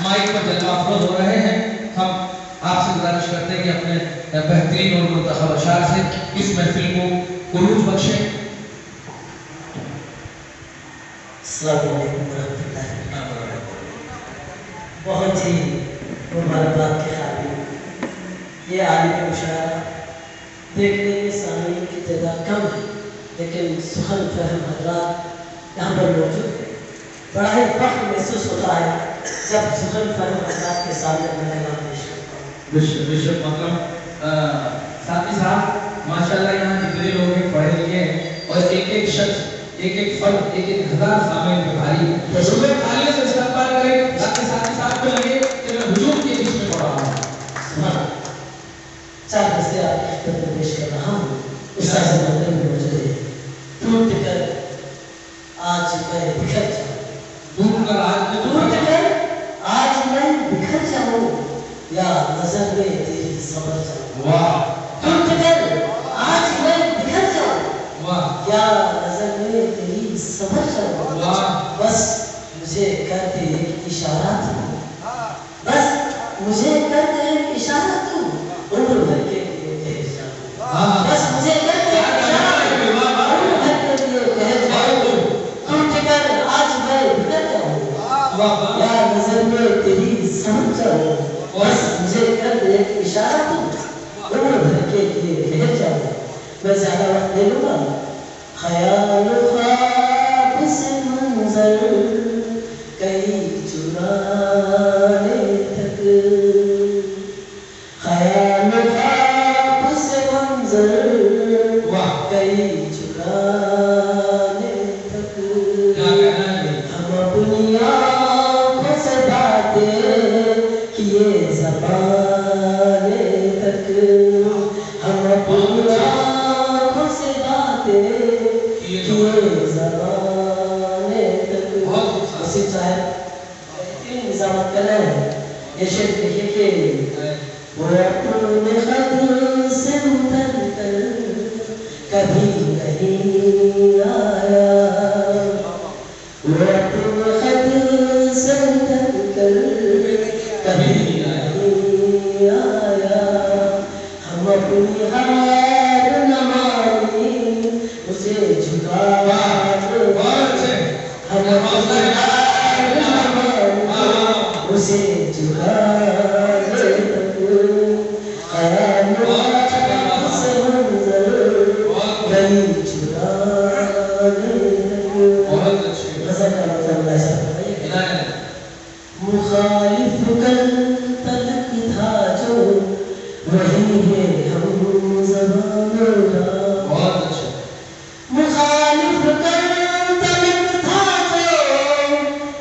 Mic پر جلوہ افروز ہو رہے ہیں. ہم آپ سے گزارش کرتے ہیں کہ اپنے بہترین اور منتخب اشعار سے اس محفل کو عروج بخشیں. السلام علیکم ورحمۃ اللہ وبرکاتہ. بہت ہی مبارکباد کے قابل یہ عالم مشاعرہ دیکھنے میں سامعین کی تعداد کم ہے، لیکن سخن فہم حضرات یہاں پر موجود ہیں. بڑا ہی فخر محسوس ہوتا ہے جب سخن فہم حضرات کے سامنے میں نام پیش کرتا ہوں. بشک محترم ساتھی صاحب، ماشاءاللہ یہاں جتنے لوگ ہیں پڑھے لکھے ہیں اور ایک ایک شخص ایک ایک فرد ایک ایک ہزار سامنے میں بھاری ہے. صبح خالی سے استقبال کریں تاکہ ساتھی صاحب کو لگے کہ میں ہجوم کے بیچ میں پڑھا ہوں. چار بستے آپ کی خدمت میں پیش کر رہا ہوں. اس سے محترم میں مجھے ٹوٹ کر آج میں بکھر جاؤں، ٹوٹ کر آج میں بکھر جاؤں یا نظر میں تیری صبر جاؤں. واہ. ٹوٹ کر آج میں بکھر جاؤں واہ. یا نظر میں تیری صبر جاؤں. واہ. بس مجھے کر دے ایک اشارہ تو، بس مجھے کر دے ایک اشارہ تو، عمر بھر کے لیے بھیج جاؤں. بس مجھے کر دے ایک اشارہ تو، عمر بھر کے لیے بھیج جاؤں. ٹوٹ کر آج میں بکھر جاؤں یا نظر میں تیری سمجھ جاؤں. بس مجھے کر دے ایک اشارہ تو، عمر بھر کے لیے بھیج جاؤں. میں زیادہ وقت لے لوں گا. خیال خواب سے منظر کئی چرانے تک، خیال خواب سے منظر کئی چرانے تک، ہم اپنی آنکھوں سے باتیں کیے زمانے تک، ہم اپنی آنکھوں سے باتیں کیے زمانے تک. وسیم صاحب بہترین نظامت کر رہے ہیں. یہ شعر دیکھیے کہ وہ اپنے خط سے اتر کر کبھی نہیں آیا، وہ اپنے خط سے اتر کر کبھی نہیں آیا. ہم اپنی ہار نہ مانی اسے جھکا کر، ہم اپنی ہار نہ مانی اسے جھکا کر، خیال خواب سے منظر کئی چرانے تک. غزل کا مطلب ایسا ہے، مخالف کل تلک تھا جو وہی ہے ہم زبان را. مخالف کل تلک تھا جو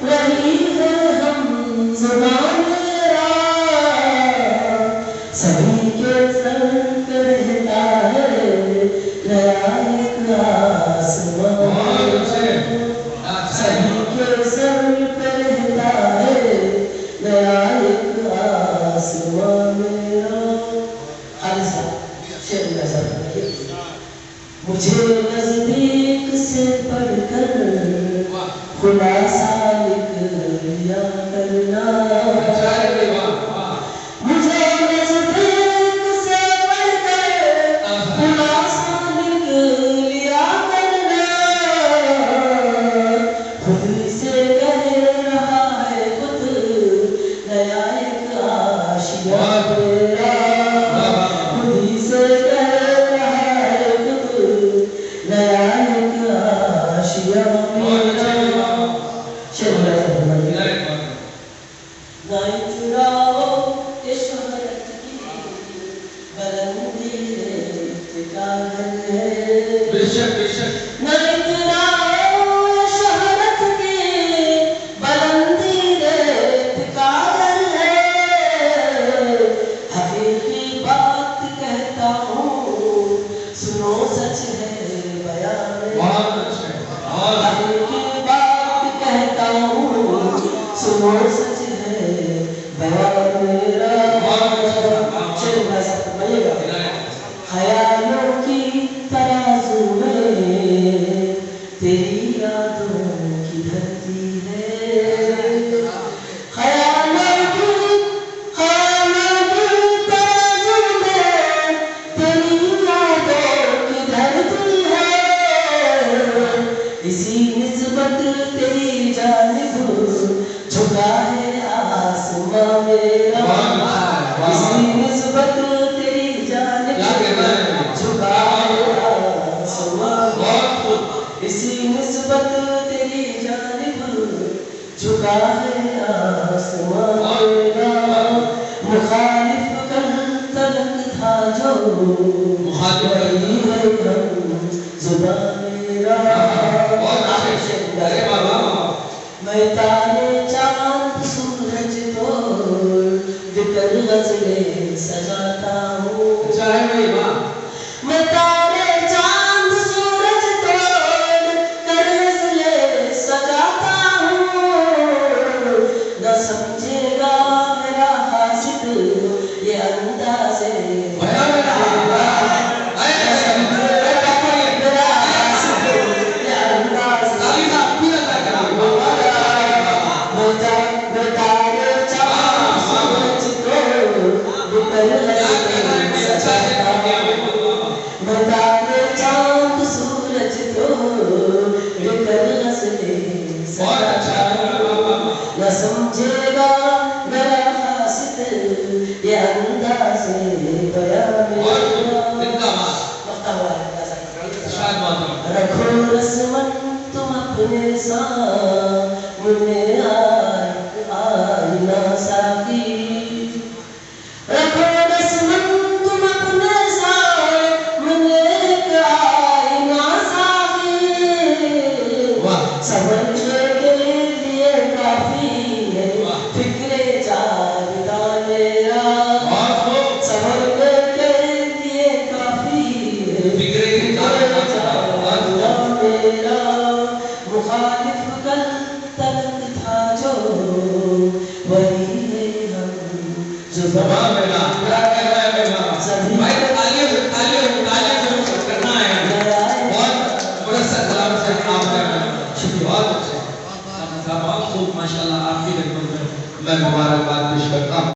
وہی ہے ہم زبان را. سبھی کے سر پہ رہتا ہے نیا ایک آسمان، سبھی کے سر پہ رہتا ہے نیا ایک آسمان میرا. خالصہ شعر میں ایسا ہے، مجھے نزدیک سے پڑھ کر خلاصہ لکھ لیا کرنا. مجھے نزدیک سے پڑھ کر خلاصہ لکھ لیا کرنا. خود سے کہہ رہا ہے خود نیا ایک آشیاں میرا. خود سے کہہ رہا ہے خود نیا ایک آشیاں میرا. نہ چراؤ یہ شہرت کی بلندی اتقال ہے، نہ چراؤ یہ شہرت کی بلندی اتقال ہے. حقیقی بات کہتا ہوں سنو سچ ہے بیان. حقیقی بات کہتا ہوں سنو سچ ہے میرا اسی نسبت تیری جانب جھکا میرا آسماں اسی نسبت تیری جانب جھکا ہے آسماں میرا مخالف کل تلک تھا جو وہی ہے ہم زباں میرا میں تارے چاند سورج توڑ کر غزلیں سجاتا ہوں میں تارے چاند سورج توڑ کر غزلیں سجاتا ہوں نہ سمجھے گا میرا حاسد یہ انداز نہ سمجھے گا میرا حاسد یہ انداز بیان میرا رکھو رسمن تم اپنے سامنے آئینہ ساقی رکھو رسمن تم اپنے سامنے آئینہ ساقی سمجھنے کے لیے کافی ہے فکر جاویداں میرا سمجھنے کے لیے کافی ہے فکر جاویداں میرا مخالف کل تلک تھا جو وہی ہے ہم زباں میرا سبھی ماشاء اللہ آپ کی خدمت میں میں مبارکباد پیش کرتا ہوں.